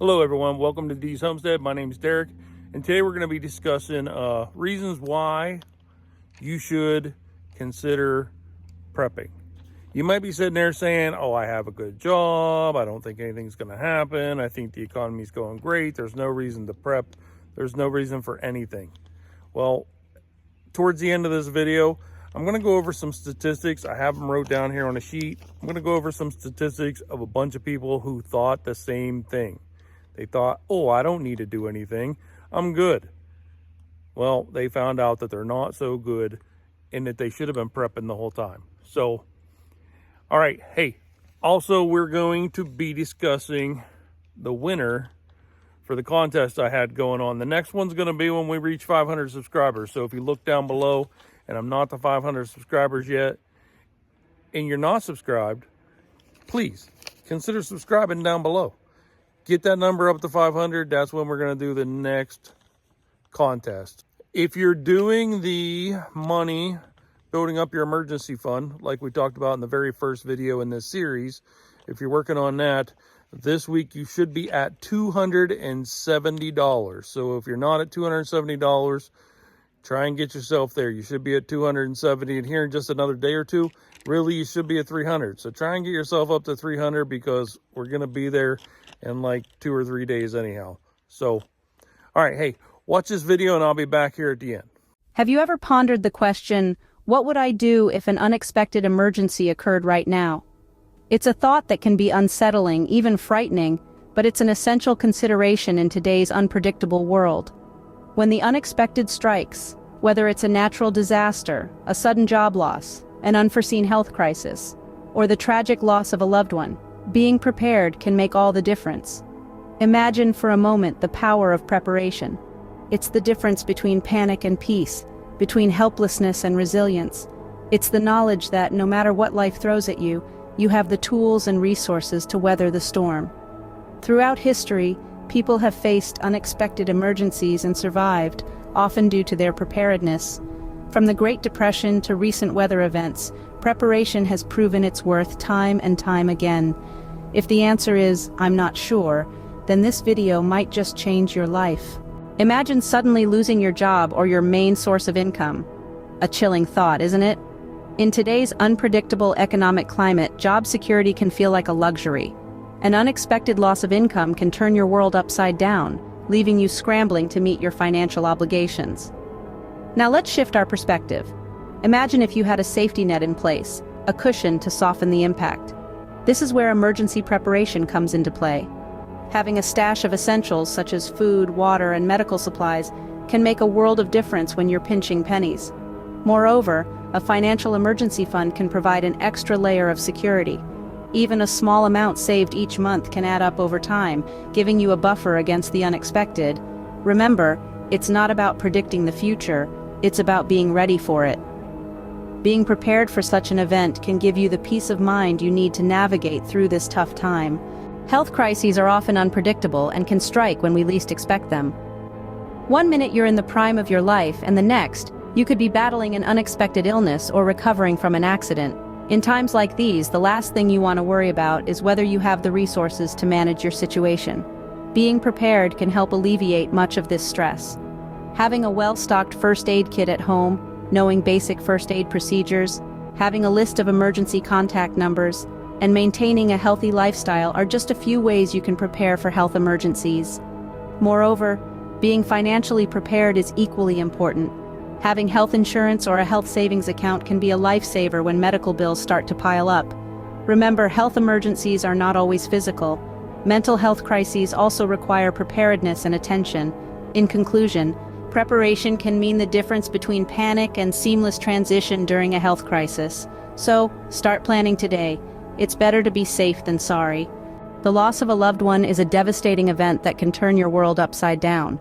Hello everyone, welcome to D's Homestead. My name is Derek, and today we're going to be discussing reasons why you should consider prepping. You might be sitting there saying, oh, I have a good job, I don't think anything's going to happen, I think the economy's going great, there's no reason to prep, there's no reason for anything. Well, towards the end of this video, I'm going to go over some statistics. I have them wrote down here on a sheet. I'm going to go over some statistics of a bunch of people who thought the same thing. They thought, oh, I don't need to do anything, I'm good. Well, they found out that they're not so good and that they should have been prepping the whole time. So, all right, hey, also we're going to be discussing the winner for the contest I had going on. The next one's going to be when we reach 500 subscribers. So if you look down below, and I'm not to 500 subscribers yet, and you're not subscribed, please consider subscribing down below. Get that number up to 500. That's when we're going to do the next contest. If you're doing the money, building up your emergency fund, like we talked about in the very first video in this series, if you're working on that, this week you should be at $270. So if you're not at $270, try and get yourself there. You should be at 270, and here in just another day or two, really you should be at 300. So try and get yourself up to 300 because we're going to be there in like 2 or 3 days anyhow. So, all right, hey, watch this video and I'll be back here at the end. Have you ever pondered the question, what would I do if an unexpected emergency occurred right now? It's a thought that can be unsettling, even frightening, but it's an essential consideration in today's unpredictable world. When the unexpected strikes, whether it's a natural disaster, a sudden job loss, an unforeseen health crisis, or the tragic loss of a loved one, being prepared can make all the difference. Imagine for a moment the power of preparation. It's the difference between panic and peace, between helplessness and resilience. It's the knowledge that no matter what life throws at you, you have the tools and resources to weather the storm. Throughout history, people have faced unexpected emergencies and survived, often due to their preparedness. From the Great Depression to recent weather events, preparation has proven its worth time and time again. If the answer is, I'm not sure, then this video might just change your life. Imagine suddenly losing your job or your main source of income. A chilling thought, isn't it? In today's unpredictable economic climate, job security can feel like a luxury. An unexpected loss of income can turn your world upside down, leaving you scrambling to meet your financial obligations. Now let's shift our perspective. Imagine if you had a safety net in place, a cushion to soften the impact. This is where emergency preparation comes into play. Having a stash of essentials such as food, water, and medical supplies can make a world of difference when you're pinching pennies. Moreover, a financial emergency fund can provide an extra layer of security. Even a small amount saved each month can add up over time, giving you a buffer against the unexpected. Remember, it's not about predicting the future, it's about being ready for it. Being prepared for such an event can give you the peace of mind you need to navigate through this tough time. Health crises are often unpredictable and can strike when we least expect them. One minute you're in the prime of your life, and the next, you could be battling an unexpected illness or recovering from an accident. In times like these, the last thing you want to worry about is whether you have the resources to manage your situation. Being prepared can help alleviate much of this stress. Having a well-stocked first aid kit at home, knowing basic first aid procedures, having a list of emergency contact numbers, and maintaining a healthy lifestyle are just a few ways you can prepare for health emergencies. Moreover, being financially prepared is equally important. Having health insurance or a health savings account can be a lifesaver when medical bills start to pile up. Remember, health emergencies are not always physical. Mental health crises also require preparedness and attention. In conclusion, preparation can mean the difference between panic and seamless transition during a health crisis. So, start planning today. It's better to be safe than sorry. The loss of a loved one is a devastating event that can turn your world upside down.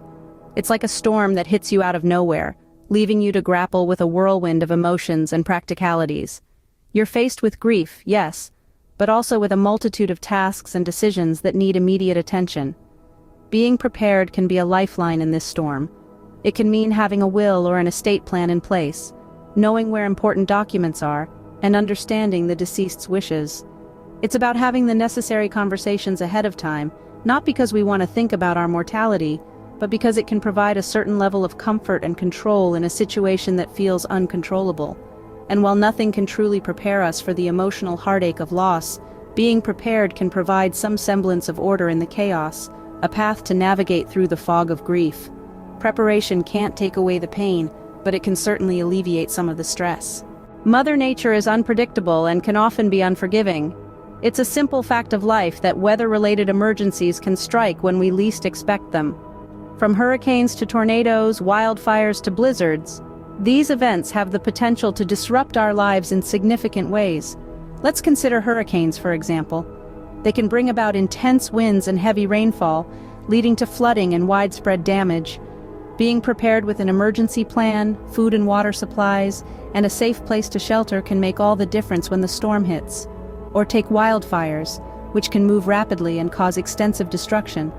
It's like a storm that hits you out of nowhere, leaving you to grapple with a whirlwind of emotions and practicalities. You're faced with grief, yes, but also with a multitude of tasks and decisions that need immediate attention. Being prepared can be a lifeline in this storm. It can mean having a will or an estate plan in place, knowing where important documents are, and understanding the deceased's wishes. It's about having the necessary conversations ahead of time not because we want to think about our mortality, but because it can provide a certain level of comfort and control in a situation that feels uncontrollable. And while nothing can truly prepare us for the emotional heartache of loss, being prepared can provide some semblance of order in the chaos, a path to navigate through the fog of grief. Preparation can't take away the pain, but it can certainly alleviate some of the stress. Mother Nature is unpredictable and can often be unforgiving. It's a simple fact of life that weather-related emergencies can strike when we least expect them. From hurricanes to tornadoes, wildfires to blizzards, these events have the potential to disrupt our lives in significant ways. Let's consider hurricanes, for example. They can bring about intense winds and heavy rainfall, leading to flooding and widespread damage. Being prepared with an emergency plan, food and water supplies, and a safe place to shelter can make all the difference when the storm hits. Or take wildfires, which can move rapidly and cause extensive destruction.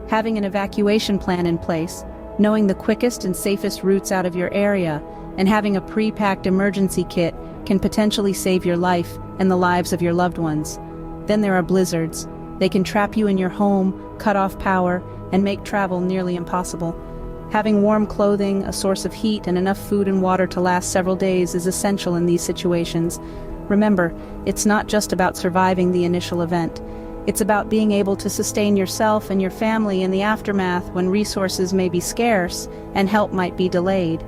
Having an evacuation plan in place, knowing the quickest and safest routes out of your area, and having a pre-packed emergency kit can potentially save your life and the lives of your loved ones. Then there are blizzards. They can trap you in your home, cut off power, and make travel nearly impossible. Having warm clothing, a source of heat, and enough food and water to last several days is essential in these situations. Remember, it's not just about surviving the initial event. It's about being able to sustain yourself and your family in the aftermath when resources may be scarce and help might be delayed.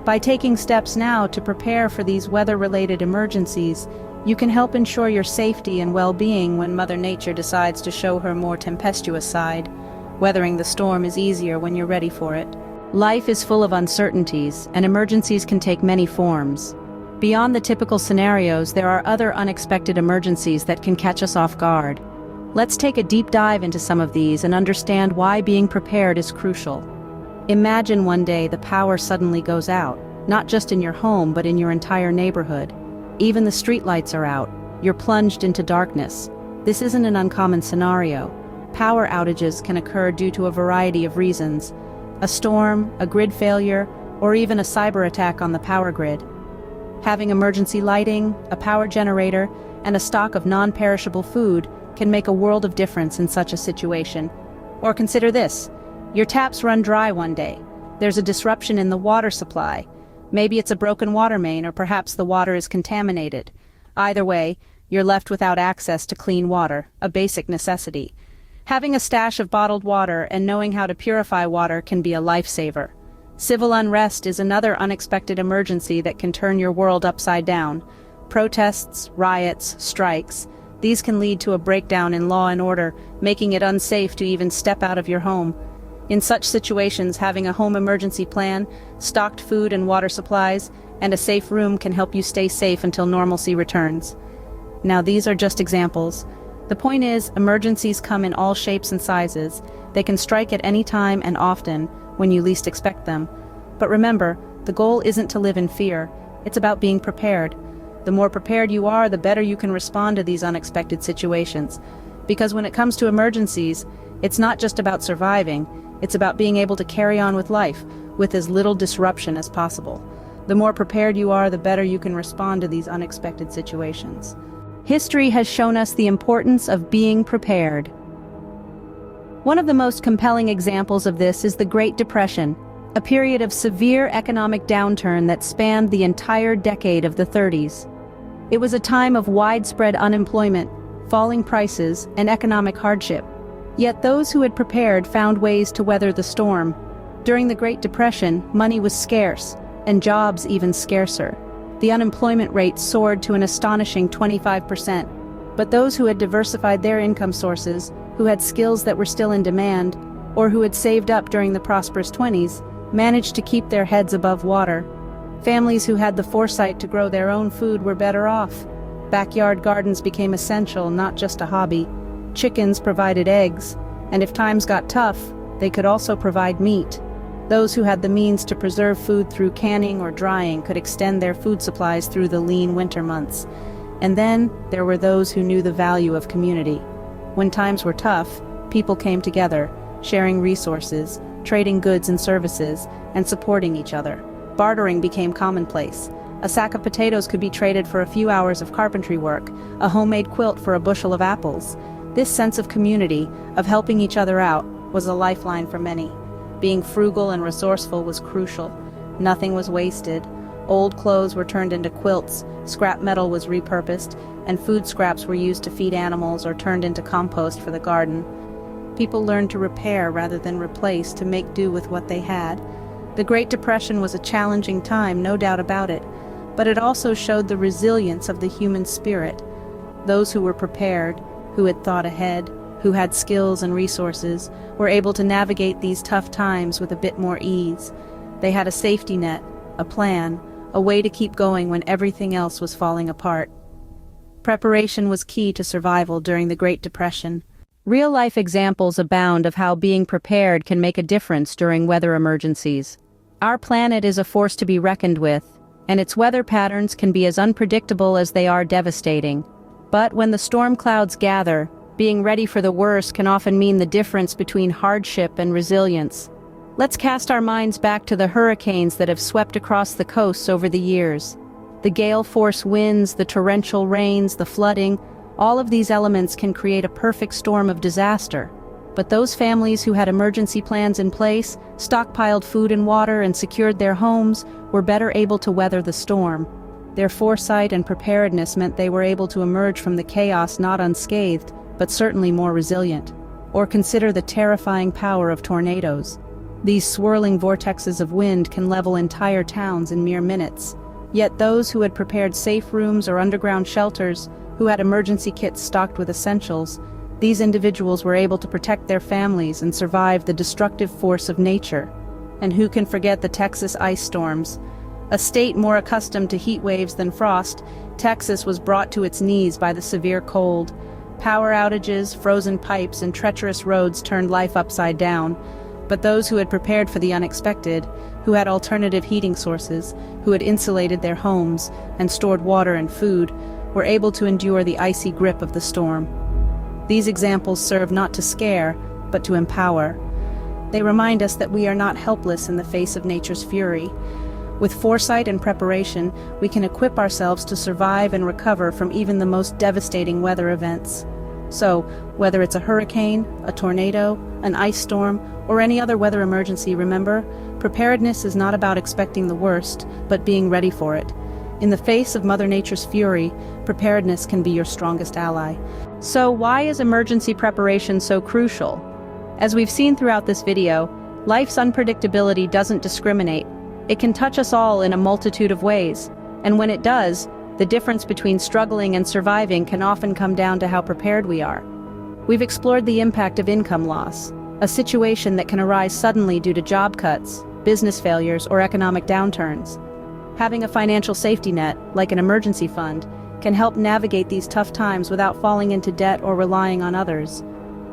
By taking steps now to prepare for these weather-related emergencies, you can help ensure your safety and well-being when Mother Nature decides to show her more tempestuous side. Weathering the storm is easier when you're ready for it. Life is full of uncertainties, and emergencies can take many forms. Beyond the typical scenarios, there are other unexpected emergencies that can catch us off guard. Let's take a deep dive into some of these and understand why being prepared is crucial. Imagine one day the power suddenly goes out, not just in your home but in your entire neighborhood. Even the streetlights are out. You're plunged into darkness. This isn't an uncommon scenario. Power outages can occur due to a variety of reasons. A storm, a grid failure, or even a cyber attack on the power grid. Having emergency lighting, a power generator, and a stock of non-perishable food can make a world of difference in such a situation. Or consider this. Your taps run dry one day. There's a disruption in the water supply. Maybe it's a broken water main, or perhaps the water is contaminated. Either way, you're left without access to clean water, a basic necessity. Having a stash of bottled water and knowing how to purify water can be a lifesaver. Civil unrest is another unexpected emergency that can turn your world upside down. Protests, riots, strikes. These can lead to a breakdown in law and order, making it unsafe to even step out of your home. In such situations, having a home emergency plan, stocked food and water supplies, and a safe room can help you stay safe until normalcy returns. Now, these are just examples. The point is, emergencies come in all shapes and sizes. They can strike at any time and often, when you least expect them. But remember, the goal isn't to live in fear. It's about being prepared. The more prepared you are, the better you can respond to these unexpected situations. Because when it comes to emergencies, it's not just about surviving, it's about being able to carry on with life, with as little disruption as possible. The more prepared you are, the better you can respond to these unexpected situations. History has shown us the importance of being prepared. One of the most compelling examples of this is the Great Depression, a period of severe economic downturn that spanned the entire decade of the 30s. It was a time of widespread unemployment, falling prices, and economic hardship. Yet those who had prepared found ways to weather the storm. During the Great Depression, money was scarce, and jobs even scarcer. The unemployment rate soared to an astonishing 25%. But those who had diversified their income sources, who had skills that were still in demand, or who had saved up during the prosperous 20s, managed to keep their heads above water. Families who had the foresight to grow their own food were better off. Backyard gardens became essential, not just a hobby. Chickens provided eggs, and if times got tough, they could also provide meat. Those who had the means to preserve food through canning or drying could extend their food supplies through the lean winter months. And then there were those who knew the value of community. When times were tough, people came together, sharing resources, trading goods and services, and supporting each other. Bartering became commonplace. A sack of potatoes could be traded for a few hours of carpentry work, a homemade quilt for a bushel of apples. This sense of community, of helping each other out, was a lifeline for many. Being frugal and resourceful was crucial. Nothing was wasted. Old clothes were turned into quilts, scrap metal was repurposed, and food scraps were used to feed animals or turned into compost for the garden. People learned to repair rather than replace, to make do with what they had. The Great Depression was a challenging time, no doubt about it, but it also showed the resilience of the human spirit. Those who were prepared, who had thought ahead, who had skills and resources, were able to navigate these tough times with a bit more ease. They had a safety net, a plan, a way to keep going when everything else was falling apart. Preparation was key to survival during the Great Depression. Real-life examples abound of how being prepared can make a difference during weather emergencies. Our planet is a force to be reckoned with, and its weather patterns can be as unpredictable as they are devastating. But when the storm clouds gather, being ready for the worst can often mean the difference between hardship and resilience. Let's cast our minds back to the hurricanes that have swept across the coasts over the years. The gale-force winds, the torrential rains, the flooding, all of these elements can create a perfect storm of disaster. But those families who had emergency plans in place, stockpiled food and water, and secured their homes, were better able to weather the storm. Their foresight and preparedness meant they were able to emerge from the chaos not unscathed, but certainly more resilient. Or consider the terrifying power of tornadoes. These swirling vortexes of wind can level entire towns in mere minutes. Yet those who had prepared safe rooms or underground shelters, who had emergency kits stocked with essentials, these individuals were able to protect their families and survive the destructive force of nature. And who can forget the Texas ice storms? A state more accustomed to heat waves than frost, Texas was brought to its knees by the severe cold. Power outages, frozen pipes, and treacherous roads turned life upside down. But those who had prepared for the unexpected, who had alternative heating sources, who had insulated their homes and stored water and food, were able to endure the icy grip of the storm. These examples serve not to scare, but to empower. They remind us that we are not helpless in the face of nature's fury. With foresight and preparation, we can equip ourselves to survive and recover from even the most devastating weather events. So, whether it's a hurricane, a tornado, an ice storm, or any other weather emergency, remember, preparedness is not about expecting the worst, but being ready for it. In the face of Mother Nature's fury, preparedness can be your strongest ally. So why is emergency preparation so crucial? As we've seen throughout this video, life's unpredictability doesn't discriminate. It can touch us all in a multitude of ways, and when it does, the difference between struggling and surviving can often come down to how prepared we are. We've explored the impact of income loss, a situation that can arise suddenly due to job cuts, business failures, or economic downturns. Having a financial safety net, like an emergency fund, can help navigate these tough times without falling into debt or relying on others.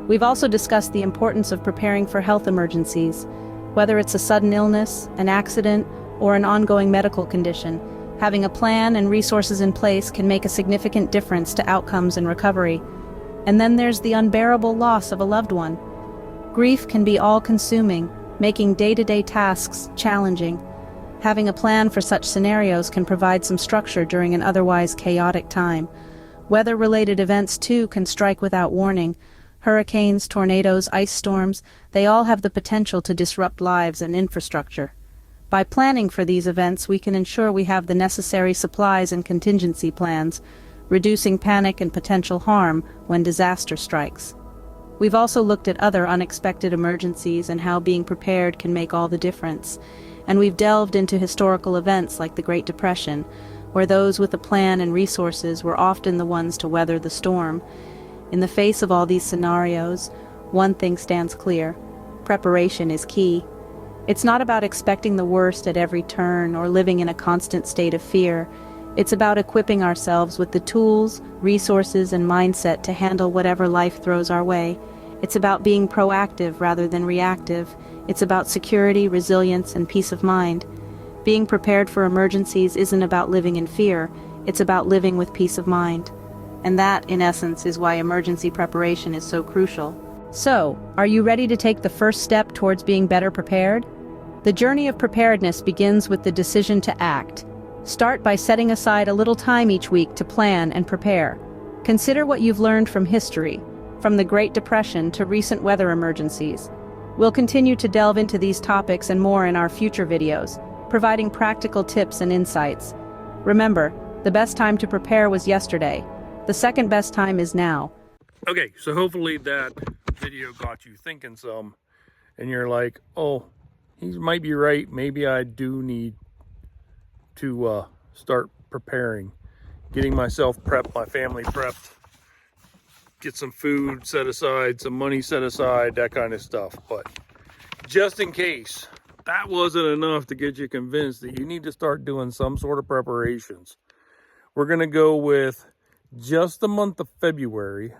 We've also discussed the importance of preparing for health emergencies. Whether it's a sudden illness, an accident, or an ongoing medical condition, having a plan and resources in place can make a significant difference to outcomes and recovery. And then there's the unbearable loss of a loved one. Grief can be all-consuming, making day-to-day tasks challenging. Having a plan for such scenarios can provide some structure during an otherwise chaotic time. Weather-related events, too, can strike without warning. Hurricanes, tornadoes, ice storms, they all have the potential to disrupt lives and infrastructure. By planning for these events, we can ensure we have the necessary supplies and contingency plans, reducing panic and potential harm when disaster strikes. We've also looked at other unexpected emergencies and how being prepared can make all the difference. And we've delved into historical events like the Great Depression, where those with a plan and resources were often the ones to weather the storm. In the face of all these scenarios, one thing stands clear: preparation is key. It's not about expecting the worst at every turn or living in a constant state of fear. It's about equipping ourselves with the tools, resources, and mindset to handle whatever life throws our way. It's about being proactive rather than reactive. It's about security, resilience, and peace of mind. Being prepared for emergencies isn't about living in fear. It's about living with peace of mind. And that, in essence, is why emergency preparation is so crucial. So, are you ready to take the first step towards being better prepared? The journey of preparedness begins with the decision to act. Start by setting aside a little time each week to plan and prepare. Consider what you've learned from history. from the Great Depression to recent weather emergencies. We'll continue to delve into these topics and more in our future videos, providing practical tips and insights. Remember, the best time to prepare was yesterday. The second best time is now. Okay, so hopefully that video got you thinking some, and you're like, oh, he might be right. Maybe I do need to start preparing, getting myself prepped, my family prepped, get some food set aside, some money set aside, that kind of stuff. But just in case that wasn't enough to get you convinced that you need to start doing some sort of preparations, we're going to go with just the month of February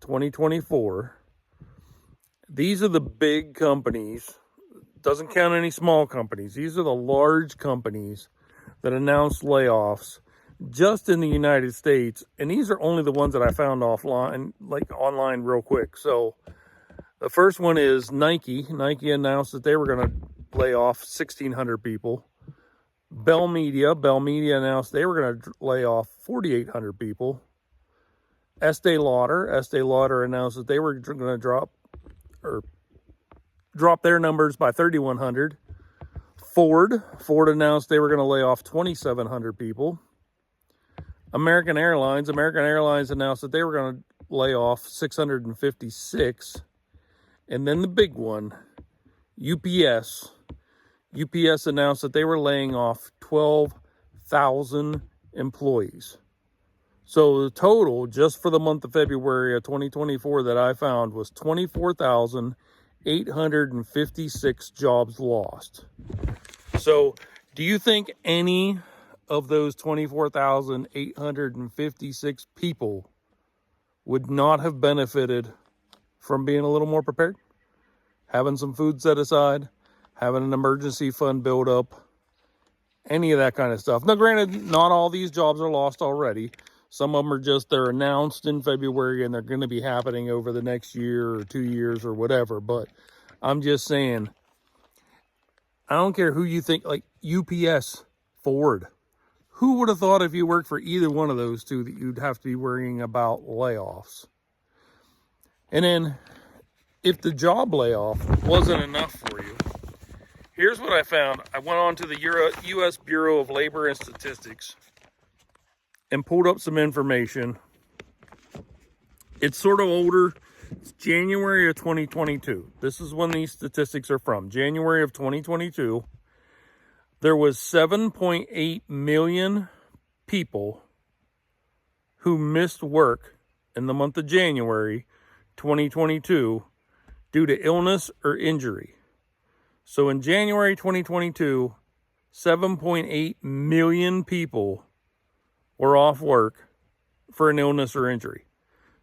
2024. These are the big companies. Doesn't count any small companies. These are the large companies that announced layoffs just in the United States. And these are only the ones that I found offline, like online real quick. So the first one is Nike. Nike announced that they were going to lay off 1,600 people. Bell Media announced they were going to lay off 4,800 people. Estee Lauder announced that they were going to drop their numbers by 3,100. Ford announced they were going to lay off 2,700 people. American Airlines announced that they were going to lay off 656. And then the big one, UPS announced that they were laying off 12,000 employees. So the total just for the month of February of 2024 that I found was 24,856 jobs lost. So do you think any of those 24,856 people would not have benefited from being a little more prepared? Having some food set aside, having an emergency fund build up, any of that kind of stuff. Now, granted, not all these jobs are lost already. Some of them are just, they're announced in February and they're going to be happening over the next year or 2 years or whatever. But I'm just saying, I don't care who you think, like UPS, Ford. Who would have thought if you worked for either one of those two that you'd have to be worrying about layoffs? And then if the job layoff wasn't enough for you, here's what I found. I went on to the U.S. Bureau of Labor and Statistics and pulled up some information. It's sort of older. It's January of 2022. This is when these statistics are from. January of 2022. There was 7.8 million people who missed work in the month of January 2022 due to illness or injury. So in January 2022, 7.8 million people were off work for an illness or injury.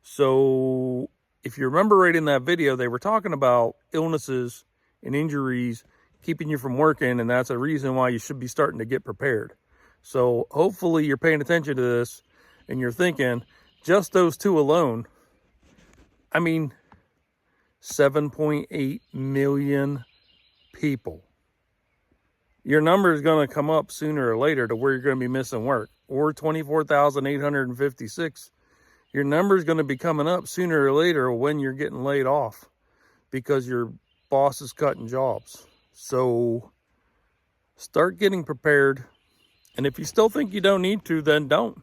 So if you remember right in that video, they were talking about illnesses and injuries keeping you from working, and that's a reason why you should be starting to get prepared. So hopefully you're paying attention to this and you're thinking, just those two alone, I mean, 7.8 million people. Your number is going to come up sooner or later to where you're going to be missing work. Or 24,856. Your number is going to be coming up sooner or later when you're getting laid off because your boss is cutting jobs. So start getting prepared. And if you still think you don't need to, then don't.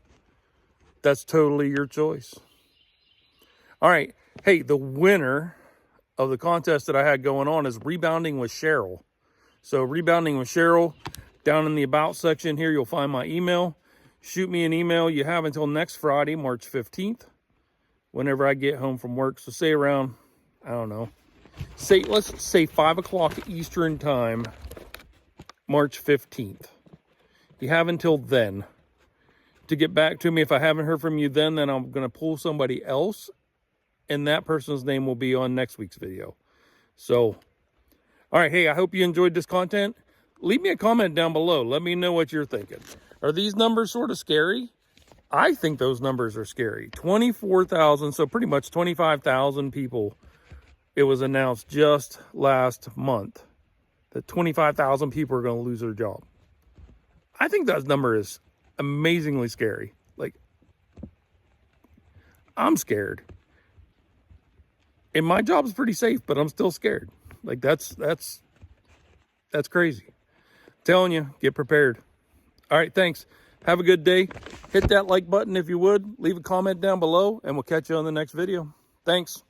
That's totally your choice. All right. Hey, the winner of the contest that I had going on is Rebounding with Cheryl. So Rebounding with Cheryl, down in the About section here, you'll find my email. Shoot me an email. You have until next Friday, March 15th, whenever I get home from work. So say around, I don't know, let's say 5 o'clock Eastern time, March 15th. You have until then to get back to me. If I haven't heard from you then I'm going to pull somebody else, and that person's name will be on next week's video. So, all right, hey, I hope you enjoyed this content. Leave me a comment down below. Let me know what you're thinking. Are these numbers sort of scary? I think those numbers are scary. 24,000, so pretty much 25,000 people. It was announced just last month that 25,000 people are going to lose their job. I think that number is amazingly scary. Like, I'm scared. And my job is pretty safe, but I'm still scared. Like that's crazy. I'm telling you, get prepared. All right, thanks. Have a good day. Hit that like button if you would. Leave a comment down below, and we'll catch you on the next video. Thanks.